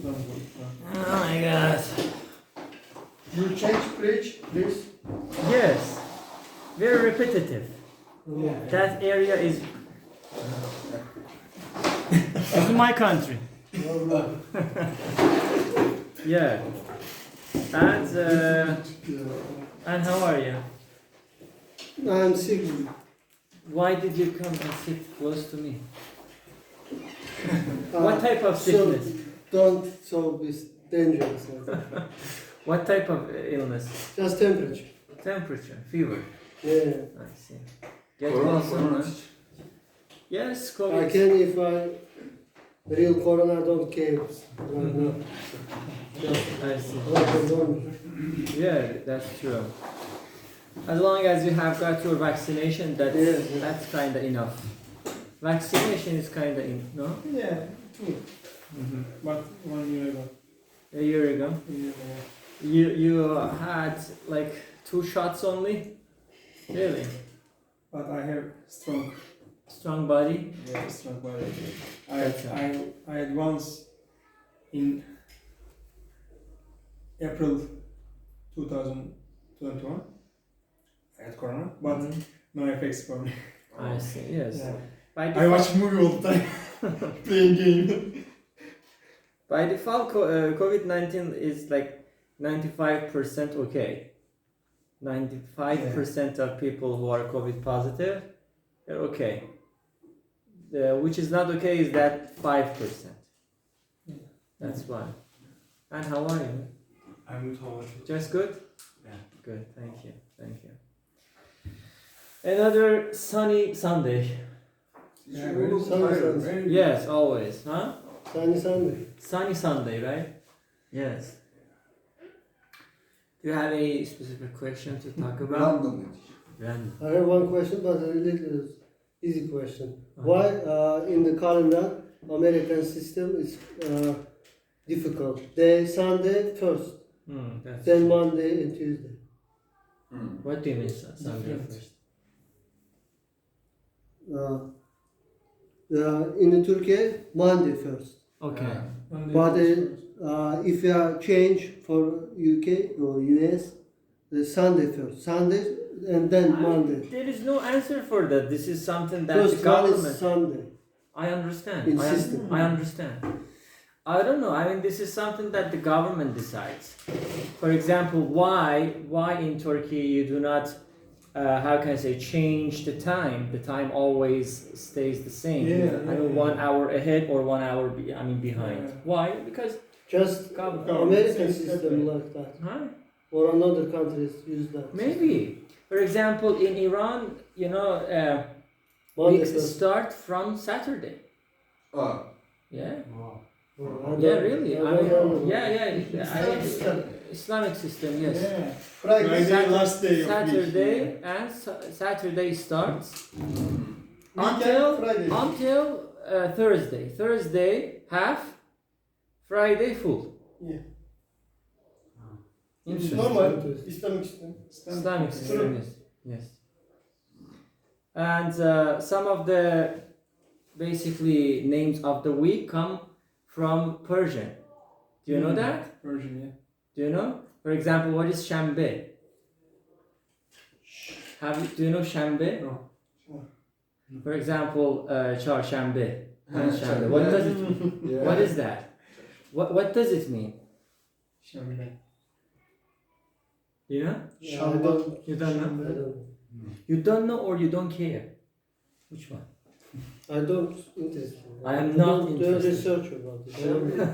Oh my god. You change bridge, please. Yes. Very repetitive. Yeah. That area is. This is my country. Yeah. And how are you? I'm sick. Why did you come and sit close to me? What type of sickness? So it's dangerous. What type of illness? Just temperature. Temperature, fever. Yeah. I see. Get well soon. Yes, I COVID. can if real corona don't care. Right now. I see. Don't. Yeah, that's true. As long as you have got your vaccination, that's kind of enough. Vaccination is kind of no? Yeah, true. Mm-hmm. But 1 year ago. A year ago. You had like 2 shots only? Really? But I have Strong body? strong body. That's I had once in April 2021. I had corona, but no effects for me. I see, yes. Yeah. By I default, watch movie all the time, playing game. by default COVID-19 is like 95% okay. 95% of people who are COVID positive, they're okay. Which is not okay is that 5%. That's why. And how are you? I'm good, how are you? Just good? Yeah. Good, thank you. Another sunny Sunday. Yeah, Sunny Sunday. Yes, always, huh? Sunny Sunday. Sunny Sunday, right? Yes. Do you have a specific question to talk about? Random. I have one question, but a little easy question. Why in the calendar American system is difficult? Sunday first, That's then Monday and Tuesday. What do you mean Sunday Different. first? In the Turkey, Monday first. Okay. But if you are change for UK or US, the Sunday first. Sunday and then Monday. There is no answer for that. This is something that First the one is government. Sunday. I understand. In I system. understand. I don't know. I mean, this is something that the government decides. For example, why in Turkey you do not, how can I say, change the time? The time always stays the same. I mean, 1 hour ahead or 1 hour behind. Yeah. Why? Because Just government. American system like that. Huh? Or another countries use that. Maybe. For example, in Iran, Monday weeks first. start from Saturday. Oh. Yeah. Wow. Yeah, really. I mean, yeah. Islamic system. Islamic system, yes. Yeah. Friday. Friday, last day of Saturday week. and Saturday starts Weekend, Friday. until Thursday. Thursday half, Friday full. Yeah. It's Interesting. normal. Islamic system. Islamic system, yes. And some of the basically names of the week come from Persian. Do you know that? Persian, yeah. Do you know? For example, what is Shambe? Do you know Shambe? No. For example, Çarşambe. Shambe. What does it mean? Yeah. What is that? What does it mean? Şamil. You know? Yeah, I don't. You don't know? I don't. You don't know or you don't care? Which one? I don't interested. I am not don't interested. do research about it. I don't know.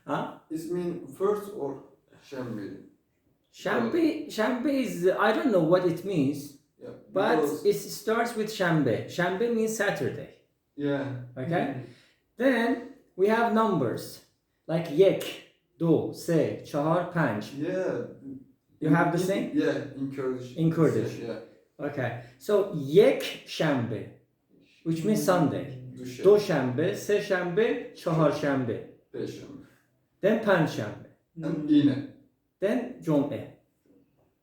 Huh? It mean first or Shambi? Shambe is, I don't know what it means, Yeah. but because- it starts with Shambe. Shambe means Saturday. Yeah. Okay? Then we have numbers like yek, do, se, çahar, panch. Yeah. You have the same? Yeah, in Kurdish. In Kurdish. Yeah. Okay. So yek Shambe, which means Sunday. Dushe. Do Shambe, se Shambe, çahar Shambe. Perşembe. Then panch Shambe. And yine. Then Jum'e.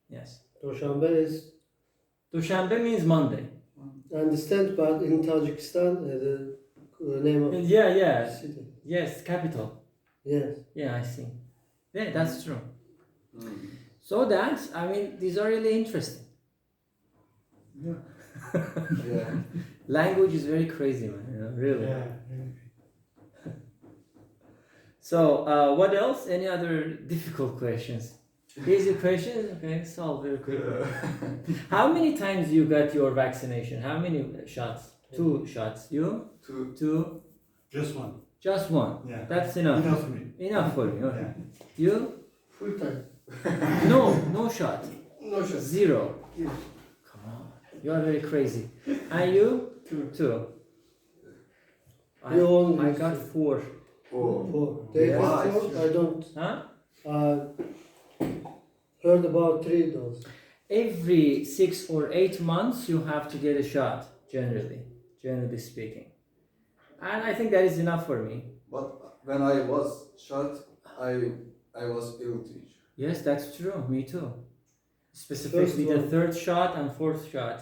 Yes. Doshambe is Dushanbe means Monday. understand, but in Tajikistan, the name of Yeah. city. Yes, capital. Yes. Yeah, I see. Yeah, that's true. Mm. So that's, I mean, these are really interesting. Yeah. Yeah. Language is very crazy, man. You know, really. Yeah. So, what else? Any other difficult questions? Easy questions? Okay, solve very quickly. How many times you got your vaccination? How many shots? 2 shots. You? To 2? Just one. Just 1. Yeah. That's enough. Enough for me. Enough for you. Okay. Yeah. You? Full time. No shot. No shot. 0. Yes. Come on. You are very crazy. And you? 2. You only I use got 2. 4. oh. 4. They Yeah. got 4. I don't. Huh? Heard about 3 doses. Every 6 or 8 months you have to get a shot, generally speaking. And I think that is enough for me. But when I was shot, I was ill, teacher. Yes, that's true. Me too. Specifically the one. 3rd shot and 4th shot.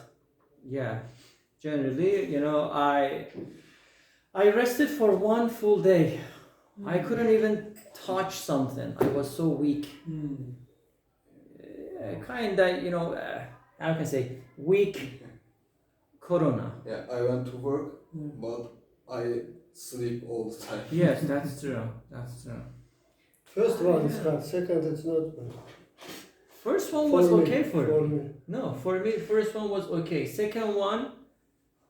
Yeah. Generally, you know, I rested for 1 full day. I couldn't even touch something. I was so weak. Kinda, you know, how can I say, weak corona. Yeah, I went to work, but I sleep all the time. Yes, that's true. That's true. First one is hard. Second, it's not bad. First one was me, okay for me. me. No, for me, first one was okay. Second one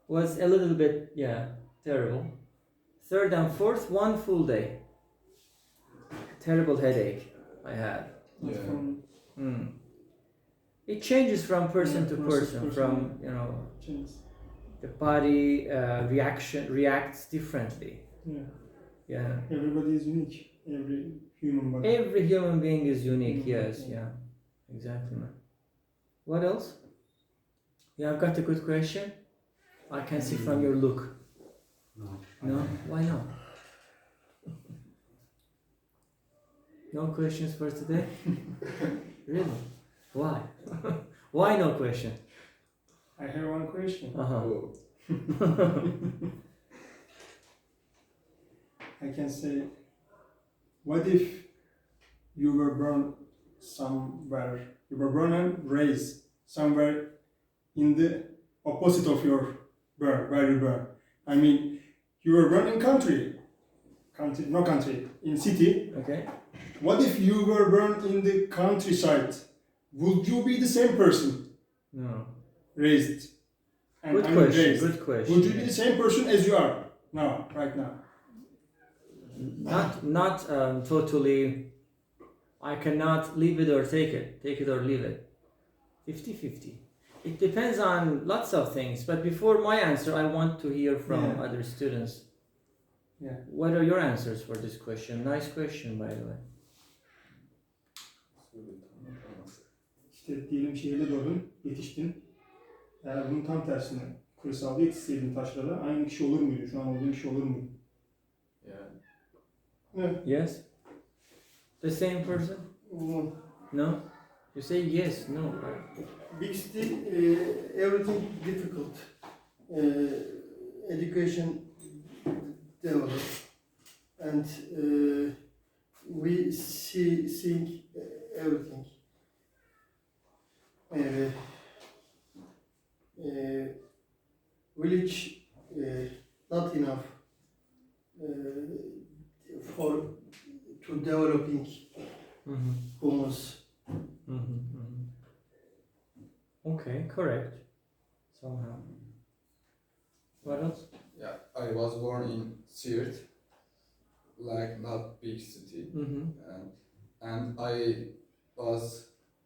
was a little bit, yeah, terrible. 3rd and 4th, 1 full day. Terrible headache I had. Yeah. It changes from person to person. From, you know, the body reacts differently. Yeah. Yeah. Everybody is unique. Every human body. Every human being is unique. Yes. Yeah. Exactly, man. What else? You have got a good question. I can see from your look. No? Why not? No questions for today? Really? Why? Why no question? I have one question. Oh. I can say, what if you were born somewhere, you were born and raised somewhere in the opposite of your birth, where you were? I mean, you were born in country, in city. Okay. What if you were born in the countryside? Would you be the same person No. raised? Good I mean, question. raised. Good question. Would you be the same person as you are now, right now? Not totally. I cannot leave it or take it or leave it. 50-50. It depends on lots of things. But before my answer, I want to hear from other students. Yeah. What are your answers for this question? Nice question, by the way. İşte diyelim şehirde doğdun, yetiştin. Eğer bunun tam tersine kırsalda yetişseydin taşrada aynı kişi olur muydu? Şu an olduğun kişi olur muydu? Yeah. Evet. Yes? The same person? No? You say yes, no, right? Big city, everything difficult. Education develop, and we seeing everything. Village not enough for to developing homes. Okay, correct. Somehow. What else? Yeah, I was born in Siirt, like not big city, and I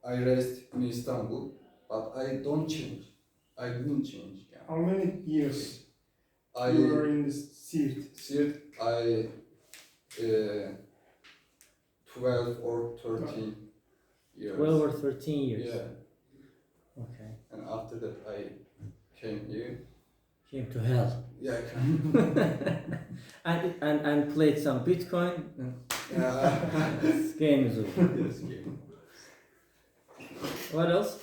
raised in Istanbul, but I didn't change. Yeah. How many years I you were in this Siirt? Siirt, 12 or 13 years. 12 or 13 years. Yeah, Okay. and after that I came here. Came to hell. Yeah, and played some Bitcoin. yeah. This game is over. Yes, game. What else?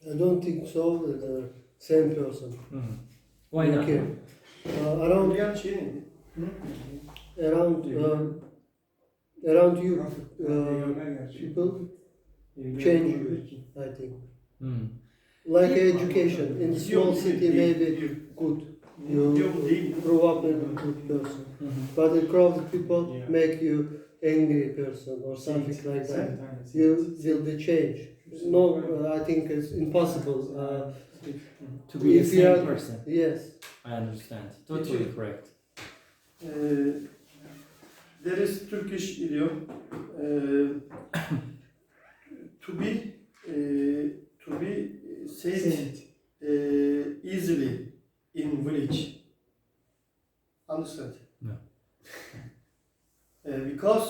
I don't think so. The same person. Why not? Okay. Around Diğer şey neydi? around you, people change you, I think. Hmm. Like education, in small city maybe good. You grow up as a good person. But in crowded people Yeah. make you angry person or something like that. You will be changed. No, I think it's impossible. To be the If you same are- person. Yes. I understand. Totally correct. There is Turkish idiom to be said easily in village. Understand? No. Because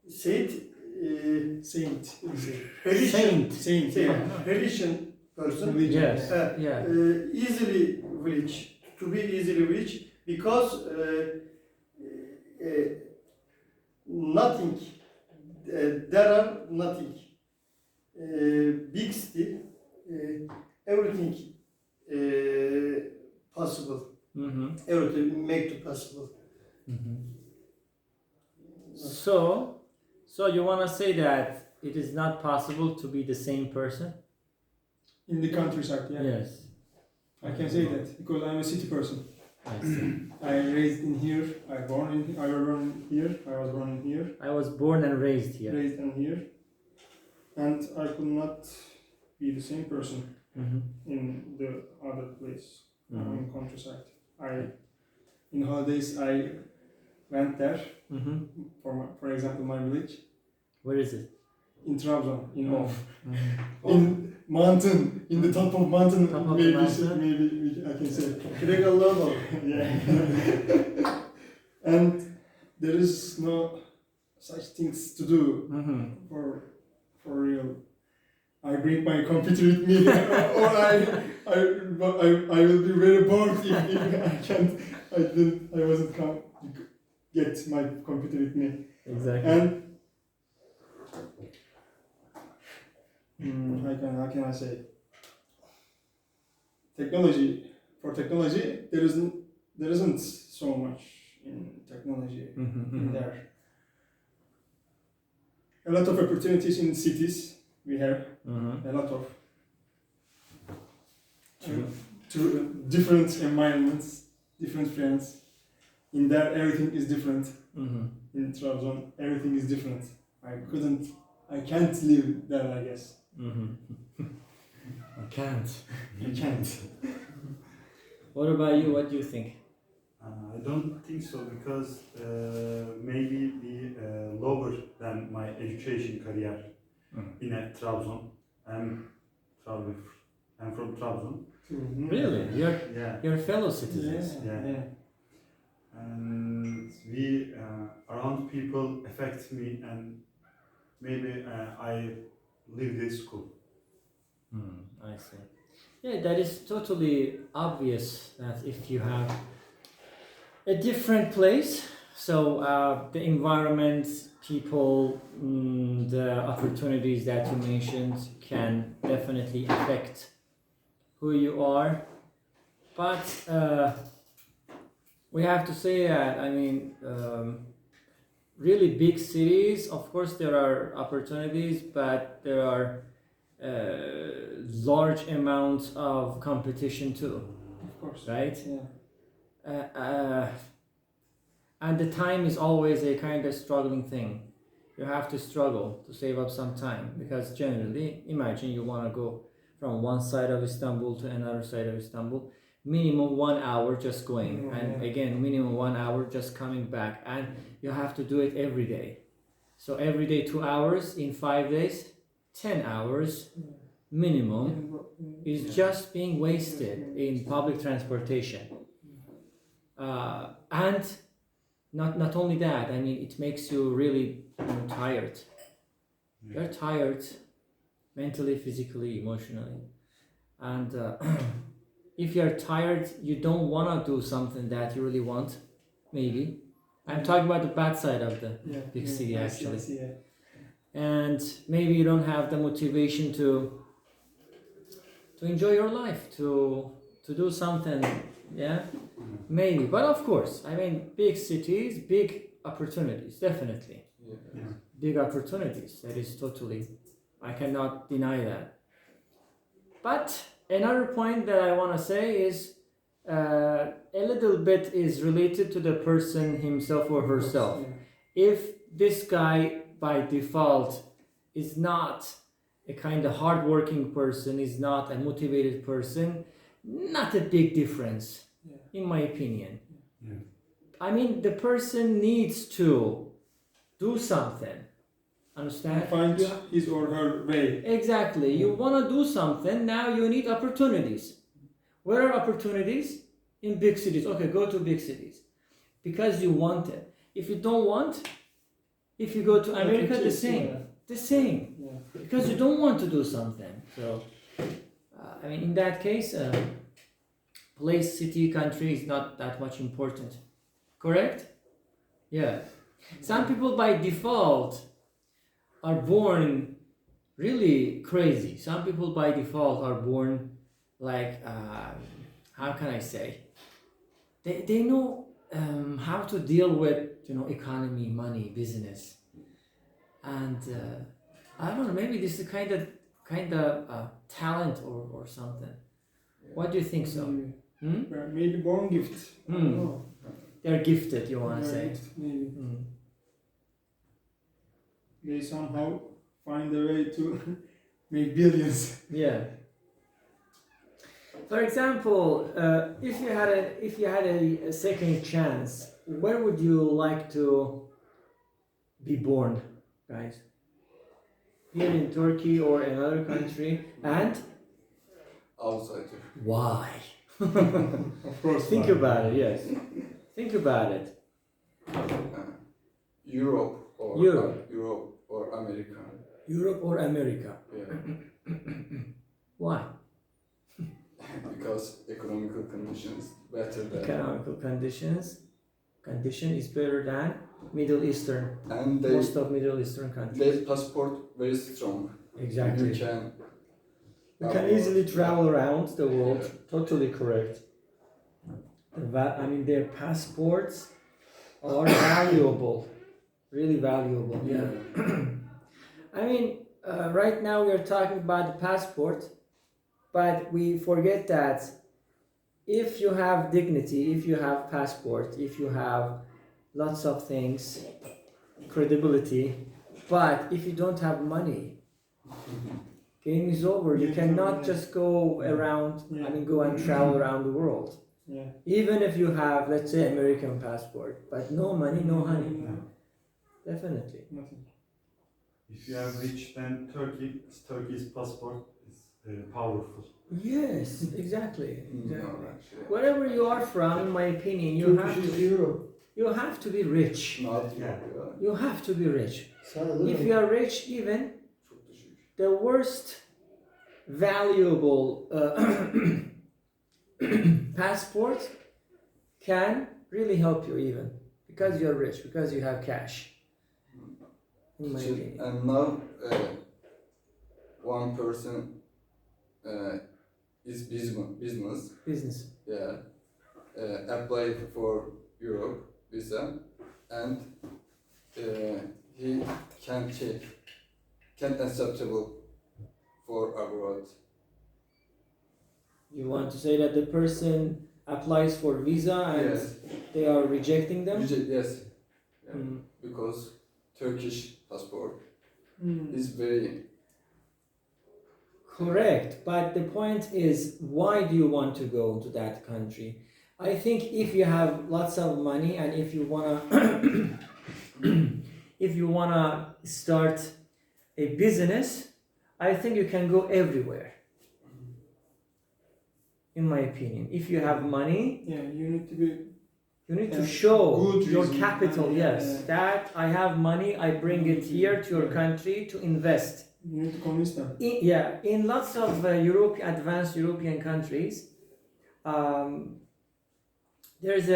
said Saint. Saint. religion person Yes. Uh, Yeah. easily village, to be easily village, because nothing, there are nothing, big city, everything possible, Mm-hmm. everything make it possible. Mm-hmm. So you want to say that it is not possible to be the same person? In the countryside, yeah. Yes. I can say that because I'm a city person. I see. I raised in here. I was born in here. I was born in here. I was born and raised here. Raised in here, and I could not be the same person Mm-hmm. in the other place, Mm-hmm. in countryside. In holidays I went there Mm-hmm. for example my village Where is it? in Trabzon in Oh. Of. Mm-hmm. In mountain, in the top of mountain, Top of the maybe mountain? I can say. Critical level. Yeah. And there is no such things to do Mm-hmm. for real. I bring my computer with me, or I will be very bored if I wasn't get my computer with me. Exactly. And how can I say? Technology. For technology, there isn't so much in technology Mm-hmm. in there. A lot of opportunities in cities we have. Mm-hmm. A lot of True. to different environments, different friends. In there, everything is different. Mm-hmm. In Trabzon, everything is different. I can't live there, I guess. Mm-hmm. I can't. I can't. What about you? What do you think? I don't think so because maybe be lower than my education career in a Trabzon. I'm from Trabzon. Mhm. Really? Yeah. You're fellow citizens. Yeah. And we around people affect me, and maybe I leave this school. I see. Yeah, that is totally obvious that if you have a different place, so the environment, people, the opportunities that you mentioned can definitely affect who you are. But we have to say that, I mean, really big cities, of course, there are opportunities, but there are large amounts of competition too, Of course. right? Yeah. And the time is always a kind of struggling thing. You have to struggle to save up some time because generally, imagine you want to go from one side of Istanbul to another side of Istanbul, minimum 1 hour just going, and again minimum 1 hour just coming back, and you have to do it every day. So every day 2 hours in 5 days, 10 hours minimum is just being wasted in public transportation. And not only that, I mean, it makes you really tired. You're tired mentally, physically, emotionally. And if you're tired, you don't want to do something that you really want, maybe. I'm talking about the bad side of the big city, actually. I see, yeah. And maybe you don't have the motivation to enjoy your life, to do something, yeah. Maybe, but of course, I mean, big cities, big opportunities, definitely. Yeah. Big opportunities. That is totally, I cannot deny that. But another point that I want to say is a little bit is related to the person himself or herself. Yeah. If this guy by default is not a kind of hardworking person, is not a motivated person, not a big difference, Yeah. in my opinion. Yeah. I mean, the person needs to do something. Understand? Find You- his or her way. Exactly. You want to do something, now you need opportunities. Where are opportunities? In big cities. Okay, go to big cities. Because you want it. If you don't want, if you go to America, the same. Yeah. The same. Yeah. Because you don't want to do something. So, I mean, in that case, place, city, country is not that much important. Correct? Yeah. Some people by default are born really crazy. Some people by default are born like, how can I say? They know how to deal with, economy, money, business. And I don't know, maybe this is kind of talent or something. What do you think so? Maybe. Hmm? Well, maybe born gift. I don't Hmm. know. They're gifted, you want to They're say. gift, maybe. Hmm. They somehow find a way to make billions. Yeah. For example, if you had a second chance, where would you like to be born, guys? Here in Turkey or another country, and Outsider. why? Of course. Think about it. Yes, think about it. Europe or Europe. Europe or America. Europe or America? Yeah. Why? Because economical conditions better than Economical condition is better than Middle Eastern. and Most of Middle Eastern countries. their passport very strong. Exactly. You can We can easily travel around the world. Totally correct. I mean, their passports are valuable, really valuable. Yeah. I mean, right now we are talking about the passport, but we forget that if you have dignity, if you have passport, if you have lots of things, credibility, but if you don't have money, game is over. You cannot just go around, I mean, go and travel around the world. Yeah. Even if you have, let's say, American passport, but no money, no honey. No, Definitely. nothing. If you are rich, then Turkey's passport is powerful. Yes, exactly. No, Exactly. actually. Wherever you are from, in my opinion, Turkish is Europe. you have to be rich. Not Yeah. Europe. You have to be rich. Sağ If you are rich, even Çok düşük. the worst valuable passport can really help you, even because you're rich, because you have cash. In my opinion. And now one person is business. Yeah. Applied for Europe visa and he can't acceptable for abroad. You want to say that the person applies for visa and Yes. they are rejecting them? Yes. Yeah. Mm. Because Turkish passport Mm. is very Correct, but the point is, why do you want to go to that country? I think if you have lots of money and if you wanna if you wanna start a business, I think you can go everywhere. In my opinion, if you have money, Yeah, you need to be. you need to Yeah, show good your reason. capital. Yeah, Yes, yeah. that I have money, I bring it here to your country to invest. You need to convince them. In lots of advanced European countries, there's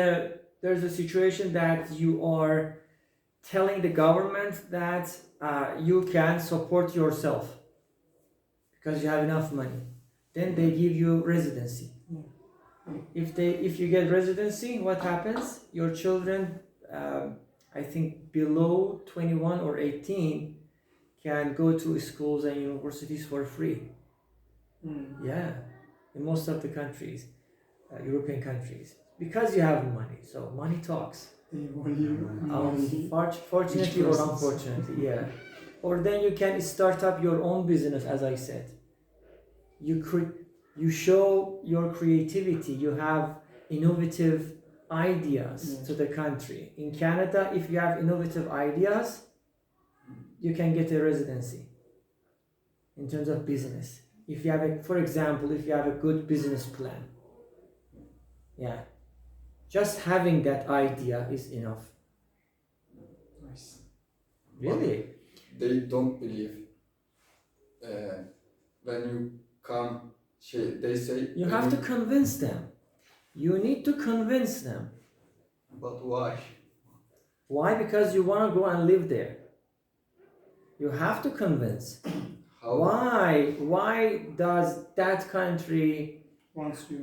a situation that you are telling the government that you can support yourself because you have enough money. Then they give you residency. If you get residency, what happens? Your children, I think below 21 or 18, can go to schools and universities for free. Yeah, in most of the countries, European countries, because you have money. So money talks. Fortunately or unfortunately, yeah. Or then you can start up your own business, as I said. You show your creativity. You have innovative ideas to the country. In Canada, if you have innovative ideas, you can get a residency in terms of business. If you have for example, if you have a good business plan, yeah, just having that idea is enough. Nice. Really? They don't believe. When you come, they say. You have to convince them. You need to convince them. But why? Why? Because you want to go and live there. You have to convince. How? Why? Why does that country Wants you.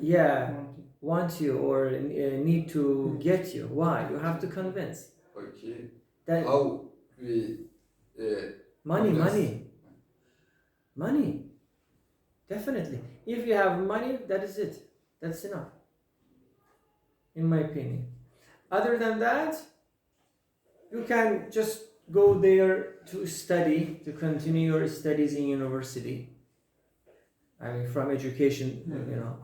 want you or need to get you? Why? You have to convince. Okay. That How we? Money. Definitely. If you have money, that is it. That's enough. In my opinion. Other than that, you can just go there to study, to continue your studies in university. I mean, from education, you know.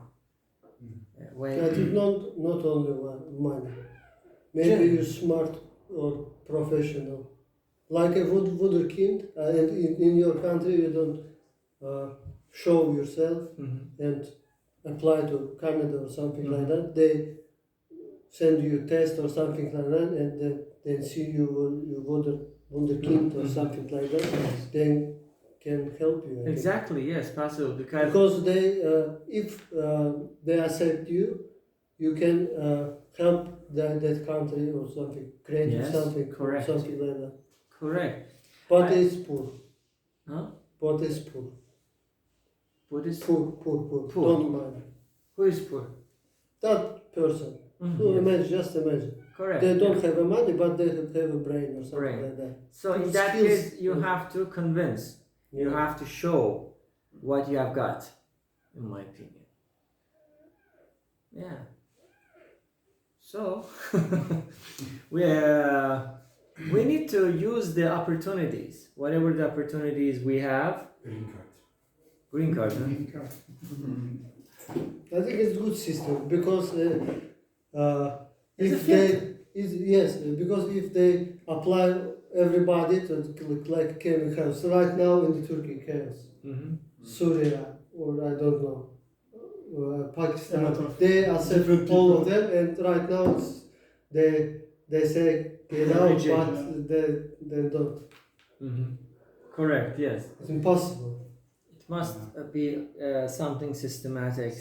I think not only money. Maybe you're smart or professional. Like a wunderkind, and in your country you don't show yourself and apply to Canada or something like that. They send you a test or something like that, and then see you wunderkind or something like that. Then can help you. Exactly, yes, possible. Because they, if they accept you, you can help that country or something, create something, correct. or something like that. Correct. But it's poor. Huh? But it's poor. What is Poor. Poor. Don't mind. Who is poor? That person. Yes. Imagine, just imagine. Correct. They don't have a money, but they have a brain or something Brain. like that. So in that Skills. case, you have to convince. You have to show what you have got, in my opinion. Yeah. So we need to use the opportunities, whatever the opportunities we have. Green card. Huh? I think it's a good system because because if they apply everybody to like chemicals right now in the Turkey chaos, Syria or I don't know, Pakistan, they accept all of them, and right now they say get out, but they don't. Correct. Yes. It's impossible. It must be something systematic,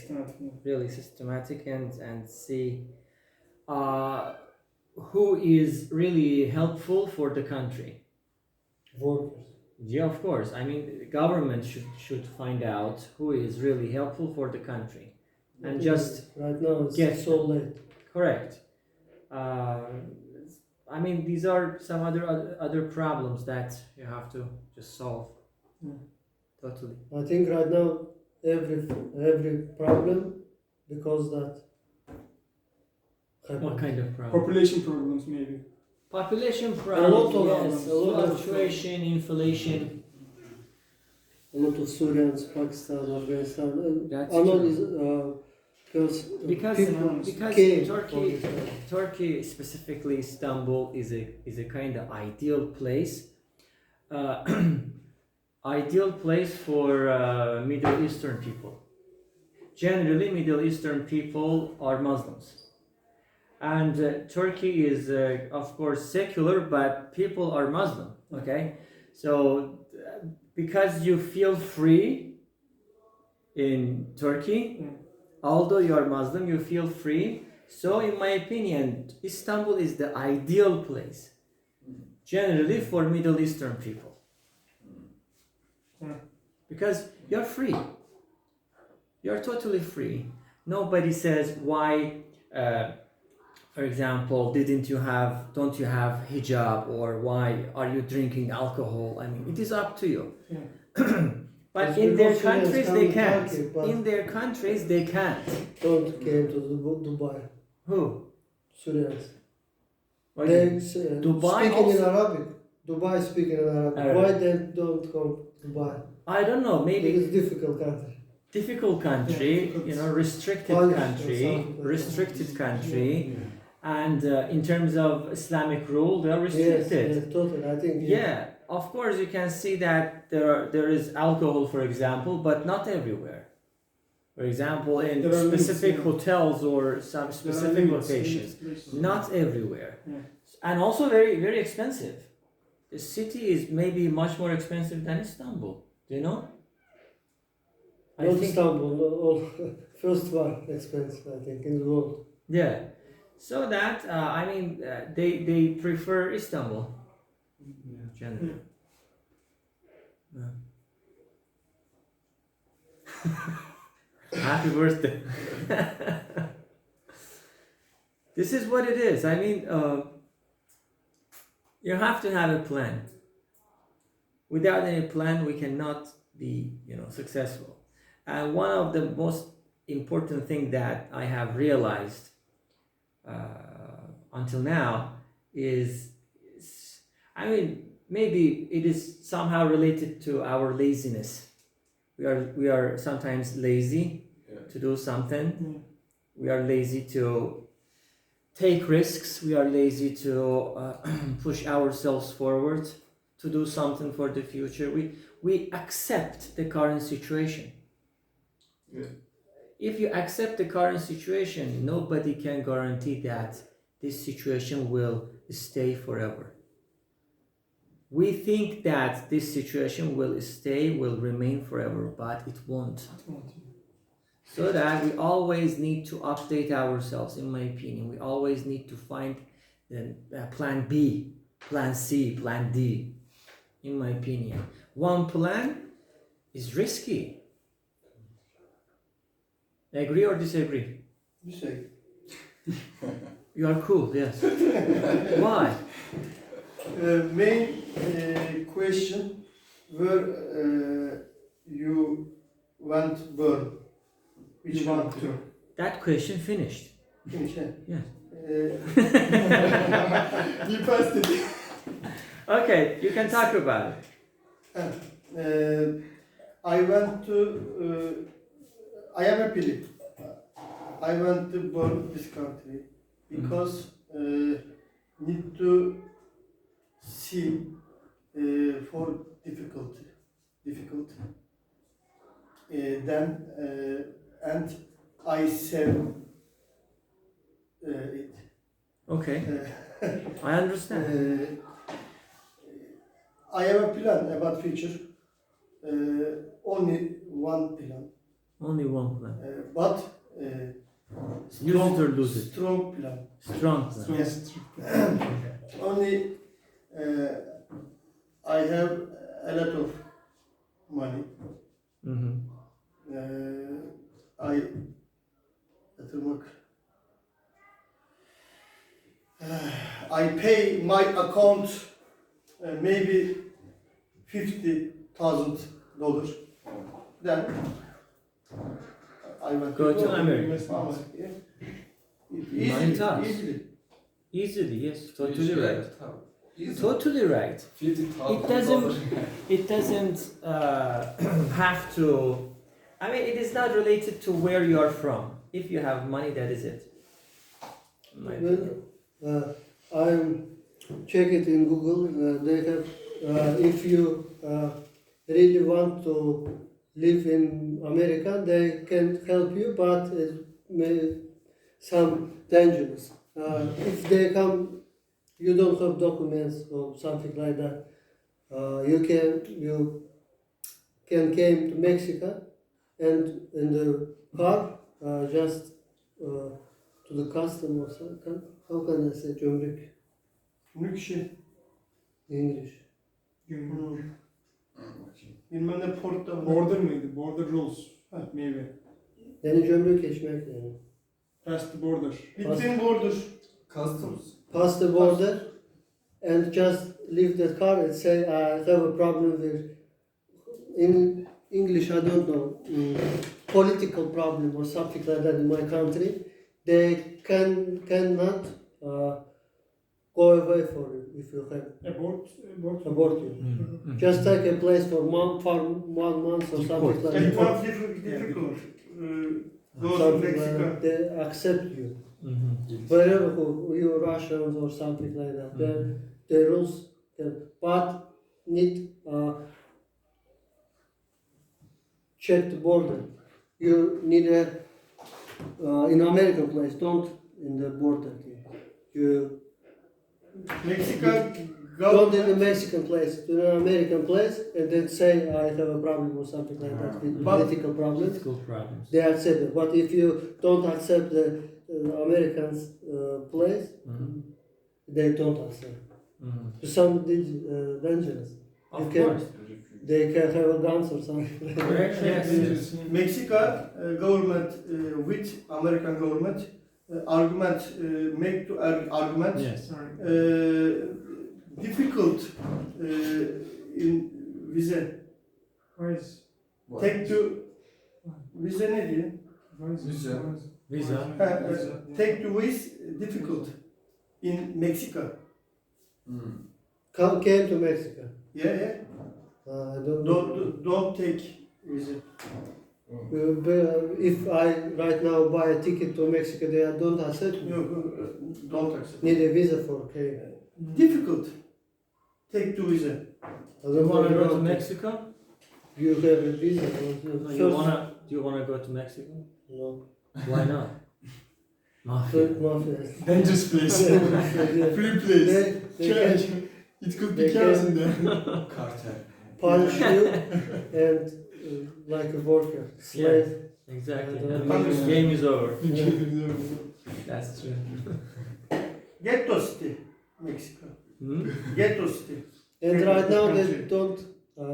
really systematic, and see who is really helpful for the country. Workers. Yeah, of course. I mean, the government should find out who is really helpful for the country, and just right now it's so late. Correct. I mean, these are some other problems that you have to just solve. Totally. I think right now every problem because that happened. What kind of problem? Population problems, maybe. Population problems. Yes, a lot of fluctuation, inflation. A lot of Syrians, Pakistan, Afghanistan. That's a lot true. is because Turkey, Turkey, specifically Istanbul, is a kind of ideal place. Ideal place for Middle Eastern people. Generally, Middle Eastern people are Muslims. And Turkey is, of course, secular, but people are Muslim, okay? So, because you feel free in Turkey, although you are Muslim, you feel free. So, in my opinion, Istanbul is the ideal place, generally for Middle Eastern people. Because you're free. You're totally free. Nobody says why, for example, don't you have hijab, or why are you drinking alcohol? I mean, it is up to you. Yeah. But It's in their because Syrians countries come they in can't. Turkey, but In their countries they can't. don't came to Dubai. Who? Syrians. What They do you- Dubai speaking in also- Arabic. Dubai speaking in Arabic. Arabic. Why they don't come to Dubai? I don't know. Maybe It is difficult country. difficult country, Yeah, restricted Polish or country, something like that. restricted country, Yeah. and in terms of Islamic rule, they are Yes, restricted. yes, totally. I think Yeah, of course you can see that there is alcohol, for example, but not everywhere. For example, in There are limits, specific yeah. hotels or some There are specific limits, locations, limits. not everywhere, Yeah. and also very very expensive. The city is maybe much more expensive than Istanbul. Do you know? I not think Istanbul, all first one expensive, I think, in the world. yeah. So that I mean they prefer Istanbul Yeah. generally. Yeah. Happy birthday. This is what it is. I mean, you have to have a plan. Without any plan, we cannot be, successful. And one of the most important thing that I have realized until now is, I mean, maybe it is somehow related to our laziness. We are sometimes lazy to do something. We are lazy to take risks. We are lazy to push ourselves forward to do something for the future. We accept the current situation. Yeah. If you accept the current situation, nobody can guarantee that this situation will stay forever. We think that this situation will remain forever, but it won't. So that we always need to update ourselves, in my opinion. We always need to find plan B, plan C, plan D, in my opinion. One plan is risky. Agree or disagree? You say. You are cool, yes. Why? Main question where you want burn. Which one to? That question finished. Finish, yeah. Yes. You passed it. Okay, you can talk about it. I want to. I am happy. I want to burn this country because need to see for difficult. Then and I save it. Okay, I understand. I have a plan about future. Only one plan. Only one plan. But Use it or lose it. strong plan. Strong plan. Yes. Only I have a lot of money. Mm-hmm. I yatırmak. I pay my account maybe $50,000. Then I want Go to America. Yeah. Money talks. Easily. Easily, yes, totally right. Easy. Totally right. $50,000. It doesn't have to. I mean, it is not related to where you are from. If you have money, that is it. In my opinion. I check it in Google. They have, if you really want to live in America, they can help you, but it may some dangerous. If they come, you don't have documents or something like that. You can came to Mexico, and in the car just to the custom or something. How can I say cömrük Mülkşi. in English? Bilmem ne portta. Border mıydı? Border rules. Maybe. Yani cömrük geçmek yani. Past the border. Between borders. Customs. Pass the border and just leave the car and say I have a problem with, in English I don't know, political problem or something like that in my country. They cannot go away for you if you have abort you. Just take a place for 1 month or something like It that. was difficult. Go to Something like Mexico. that. They accept you. Wherever you Russians or something like that. The rules can, but need check the border. You need a in American place, don't in the border. You Mexico don't in the government. Mexican place, to the American place, and then say I have a problem or something like that with political problems. Political problems. They accept it. But if you don't accept the Americans' place, they don't accept. To some dangerous. Of You can, course. they can have a guns or something. Correct, yes. Mexico government with American government argument make to argument Yes. difficult in visa. What? Take to visa ne diyor? Visa. Visa. Take to visa difficult in Mexico. Came to Mexico. Yeah. I don't know. Don't take visa. If I right now buy a ticket to Mexico, they don't accept me. No, don't accept. Need a visa for came. Difficult. Take to visa. I You don't wanna know go to about it. Mexico? You have a visa. No, do you wanna go to Mexico? No. Why not? Mafia. Mafia. Dangerous place. Free place. They Church. can It could they be chaos can- in there. Cartel. punish you and like a worker, slave. Exactly. Yeah. And game is over. That's true. Ghetto city, Mexico. Ghetto city. And right now they don't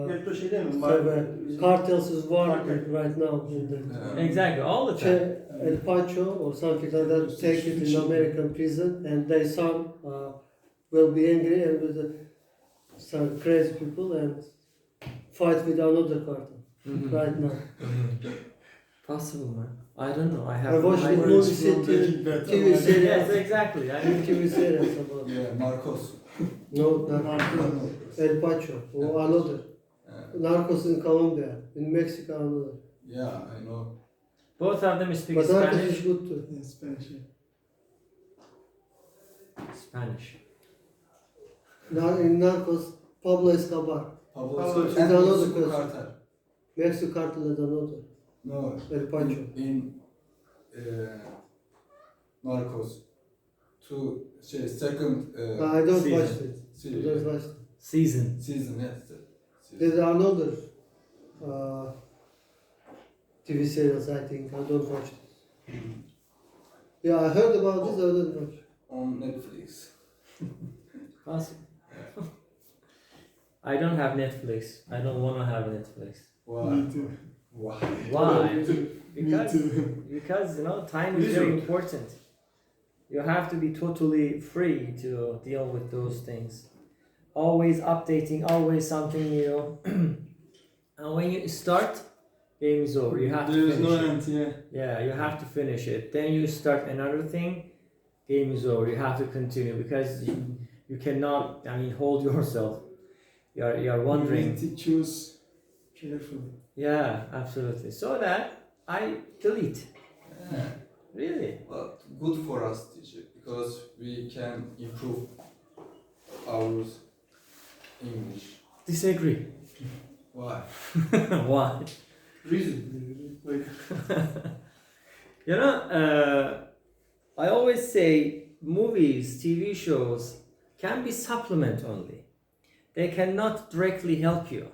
Ghetto şey değil mi? have a cartels is war Market. right now in the Exactly. All the time. El Pacho or something like that take it in American prison and their son will be angry and with some crazy people and fight with another cartel right now. Possible, man. I don't know. I I have. watched the I- movie TV Yes, series. exactly. I mean, TV series about Yeah, Marcos. no, El Pacho or another. Narcos in Colombia, in Mexico another. Yeah, I know. both of them speak But Narcos Spanish. is good too. Spanish. Spanish. In Narcos, Pablo Escobar, Pablo Pablo and Escobar. Mexico Cartel. Mexico cartel is another. No, El Pacho. in Narcos. Second I don't Season. watch it. I don't watch it. Season. season, yes. There's another TV series, I think. I don't watch it. Yeah, I heard about this, I don't watch. On Netflix. Awesome. I don't have Netflix. I don't want to have Netflix. Why? Me too. Why? Why? Me Because too. because time is very important. You have to be totally free to deal with those things. Always updating, always something new. And when you start, game is over. You have to There is finish no it. end, yeah. Yeah, you have to finish it. Then you start another thing, game is over. You have to continue because you cannot, hold yourself. You're wondering. You need to choose carefully. Yeah, absolutely. So that I delete. Yeah. Really? But good for us, teacher, because we can improve our English. Disagree. Why? Why? Reason. Like, I always say movies, TV shows can be supplement only. They cannot directly help you.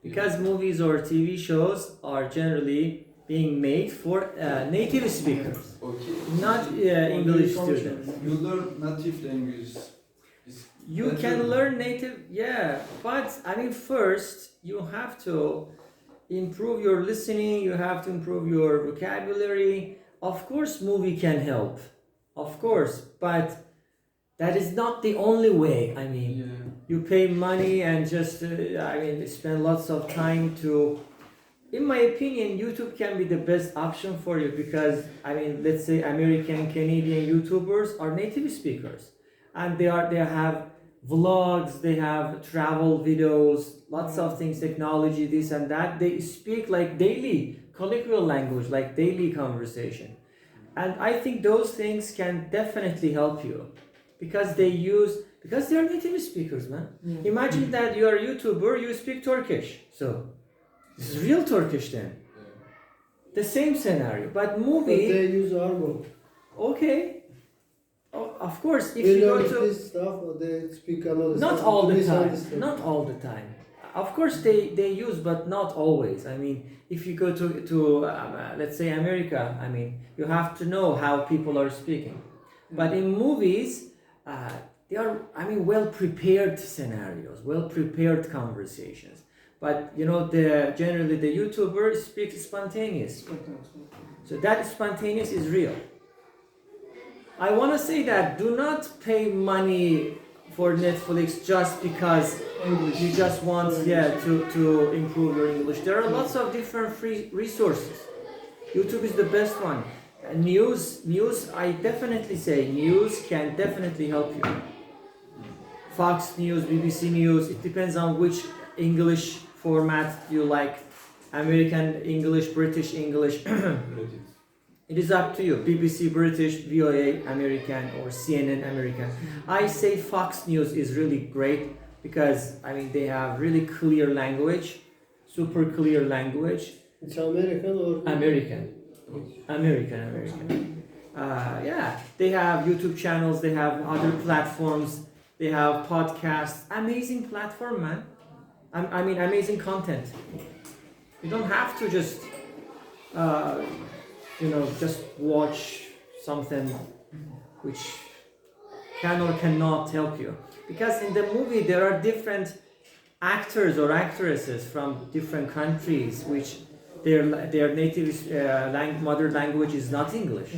Because movies or TV shows are generally being made for native speakers, Okay. not English students. You learn native language. You can learn native, yeah, but first you have to improve your listening, you have to improve your vocabulary. Of course, movie can help, of course, but that is not the only way. I mean, Yeah. you pay money and just, spend lots of time to. In my opinion, YouTube can be the best option for you because, let's say American, Canadian YouTubers are native speakers, and they have vlogs, they have travel videos, lots of things, technology, this and that. They speak like daily colloquial language, like daily conversation, and I think those things can definitely help you because because they are native speakers, man. Imagine that you are a YouTuber, you speak Turkish, so this is real Turkish then. The same scenario, but movie. But they use argot. Okay. Oh, of course, if They you go learn to. this stuff, or they speak another Not stuff. all the time. Misunderstand. Not all the time. Of course, they use, but not always. If you go to let's say America, you have to know how people are speaking. But in movies, they are, well prepared scenarios, well prepared conversations. But generally the YouTuber speaks spontaneous. So that spontaneous is real. I want to say that do not pay money for Netflix just because English. you just want to improve your English. There are lots of different free resources. YouTube is the best one. News, I definitely say news can definitely help you. Fox News, BBC News, it depends on which English format you like. American English, British English. It is up to you. BBC British, VOA American, or CNN American. I say Fox News is really great because they have really clear language, super clear language. It's American or American. They have YouTube channels, they have other platforms, they have podcasts. Amazing platform, man. Amazing content. You don't have to just, just watch something which can or cannot help you. Because in the movie there are different actors or actresses from different countries which their native mother language is not English.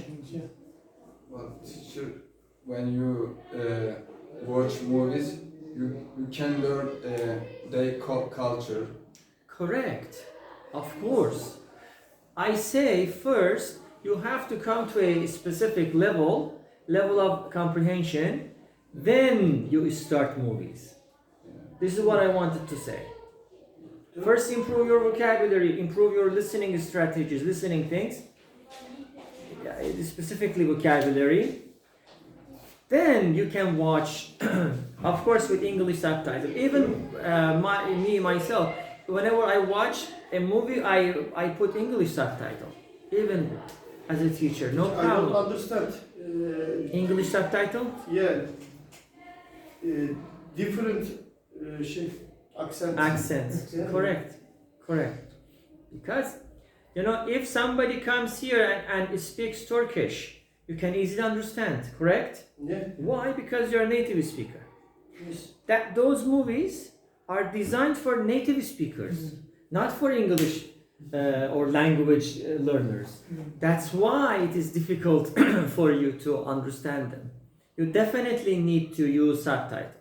Well, teacher, when you watch movies, you can learn their culture. Correct. Of course. I say first you have to come to a specific level of comprehension, then you start movies. This is what I wanted to say. First, improve your vocabulary, improve your listening strategies, listening things, specifically vocabulary. Then you can watch, of course, with English subtitles. Even myself, whenever I watch a movie, I put English subtitle, even as a teacher, no I don't problem. understand. English subtitle? Yeah. Different Accents. Yeah. Correct. Because, if somebody comes here and speaks Turkish, you can easily understand, correct? Yeah. Why? Because you're a native speaker. Yes. Those movies are designed for native speakers, not for English or language learners. That's why it is difficult for you to understand them. You definitely need to use subtitles.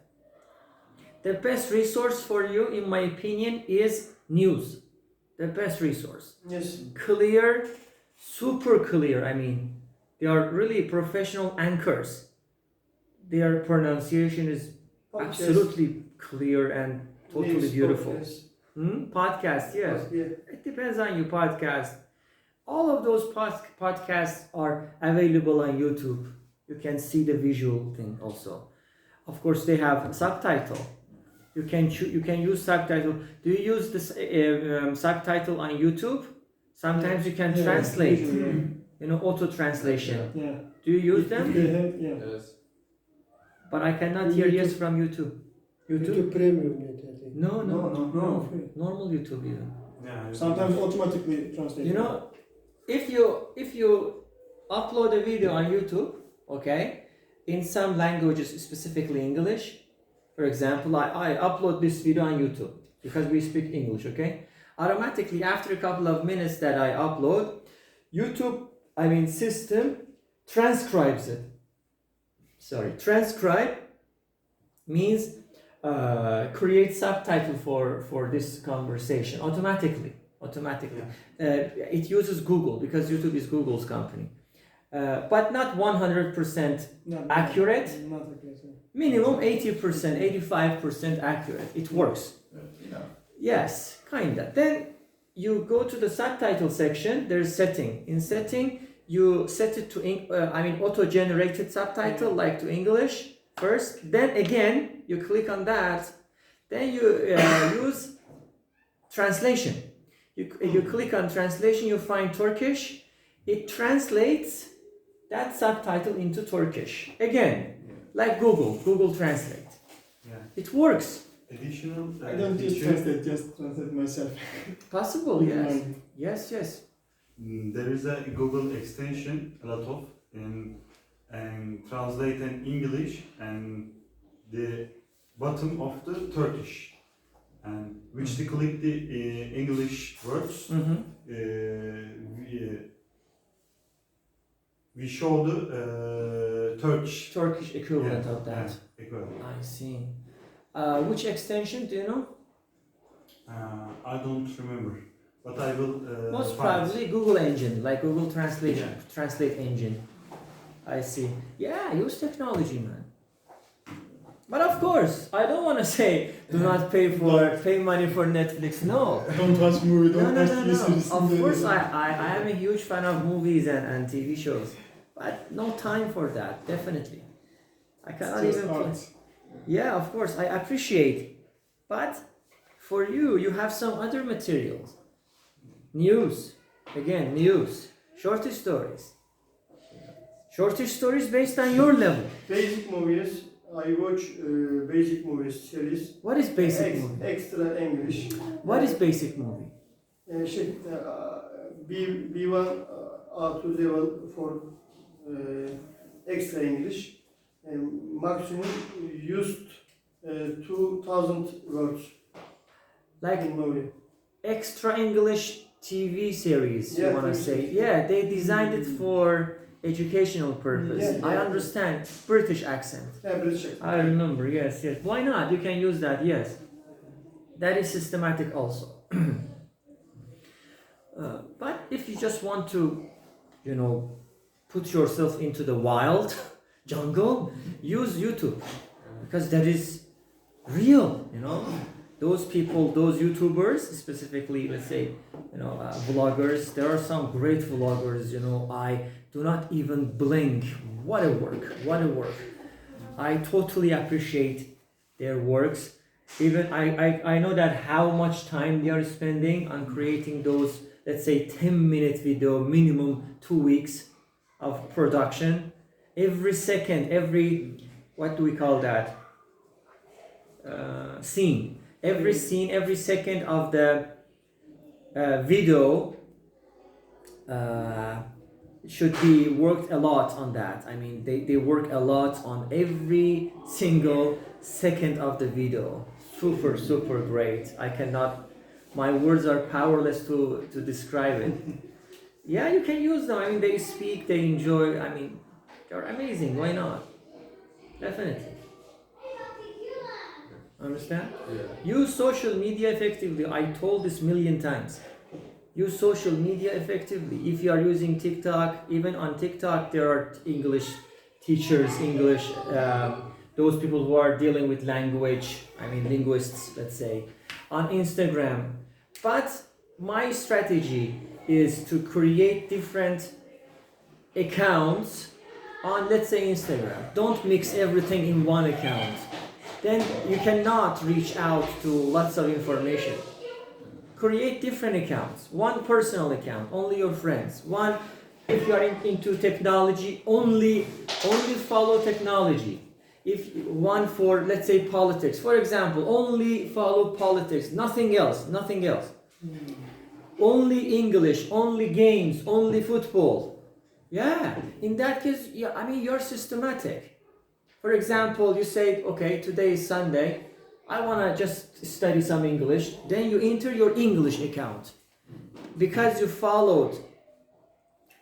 The best resource for you, in my opinion, is news. The best resource. Yes. Clear, super clear. They are really professional anchors. Their pronunciation is absolutely clear and totally News, beautiful. podcast. Podcast, yes. Yeah. It depends on your podcast. All of those podcasts are available on YouTube. You can see the visual thing also. Of course, they have subtitle. You can use subtitle. Do you use this subtitle on YouTube? Sometimes you can translate. Auto translation. Yeah. Do you use them? They have, yeah. Yes. But I cannot hear yes from YouTube. YouTube Premium net, I think. No. No. Normal YouTube even. Yeah, Sometimes automatically translate. If you upload a video on YouTube, okay, in some languages, specifically English, for example, I upload this video on YouTube because we speak English, okay? automatically after a couple of minutes that I upload, YouTube, system transcribes it. Sorry, transcribe means create subtitle for this conversation automatically. It uses Google because YouTube is Google's company. But not 100% accurate. Not accurate. Minimum 80%, 85% accurate. It works. Yes, kinda. Then you go to the subtitle section. There's setting. In setting, you set it to auto-generated subtitle, like to English first. Then again, you click on that. Then you use translation. You click on translation. You find Turkish. It translates that subtitle into Turkish. Again, like Google Translate. Yeah. It works. Additional. I don't just translate myself. Possible, yes. Yes. There is a Google extension, a lot of, and translate in English and the bottom of the Turkish, and which they click the English words. We show the Turkish equivalent of that. Equivalent. I see. Which extension do you know? I don't remember, but I will. Most find probably Google engine, like Google Translate engine. I see. Yeah, use technology, man. But of course, I don't want to say do not pay money for Netflix. No. Don't watch movie. Don't watch No. series. Of course, I am a huge fan of movies and TV shows, but no time for that. Definitely, I cannot even play. Yeah, of course, I appreciate, but for you have some other materials. News, shortish stories based on your level. Basic movies. I watch basic movies series. What is basic movie? Extra English. What is basic movie? B1 to level for extra English. Maximum used 2,000 words. Like in movie. Extra English TV series, you want to say? Yeah, they designed it for educational purpose. I understand. British accent. British accent. I remember, yes. Why not? You can use that, yes. That is systematic also. But if you just want to, put yourself into the wild jungle, use YouTube. Because that is real, Those people, those YouTubers, specifically, let's say, vloggers, there are some great vloggers, I do not even blink. What a work. I totally appreciate their works. Even I know that how much time they are spending on creating those, let's say, 10-minute video, minimum 2 weeks of production. Every second, what do we call that? Scene. Every scene, every second of the video should be worked a lot on that. They work a lot on every single second of the video. Super great. My words are powerless to describe it. Yeah, you can use them. They speak, they enjoy. They're amazing. Why not? Definitely. Understand? Yeah. Use social media effectively. I told this million times. Use social media effectively. If you are using TikTok, even on TikTok, there are English teachers, those people who are dealing with language, linguists, let's say, on Instagram. But my strategy is to create different accounts on, let's say, Instagram. Don't mix everything in one account. Then you cannot reach out to lots of information. Create different accounts. One personal account, only your friends. One, if you are into technology, only follow technology. If one for, let's say, politics, for example, only follow politics, nothing else. Only English, only games, only football. Yeah, in that case, you're systematic. For example, you say, okay, today is Sunday, I want to just study some English. Then you enter your English account. Because you followed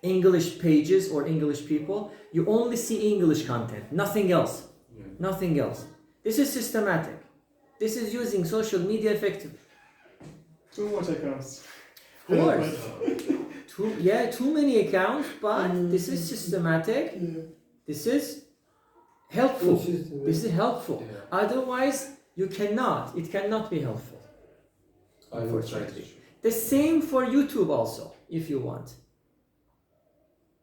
English pages or English people, you only see English content, nothing else. Yeah. Nothing else. This is systematic. This is using social media effectively. Too much accounts. Of course. Too many accounts, but this is systematic. Yeah. This is helpful. Consistent, This is helpful. Yeah. Otherwise, it cannot be helpful. I will try to. The same for YouTube also, if you want.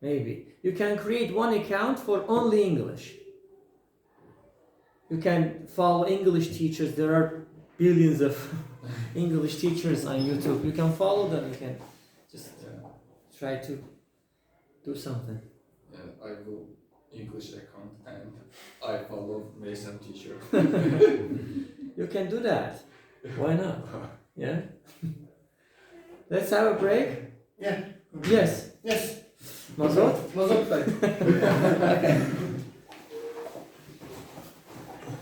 Maybe. You can create one account for only English. You can follow English teachers. There are billions of English teachers on YouTube. You can follow them. You can just try to do something. Yeah, I will English account and I follow Meysam teacher. You can do that. Why not? Yeah? Let's have a break. Yeah. Yes. Yes. Mazot? Mazot.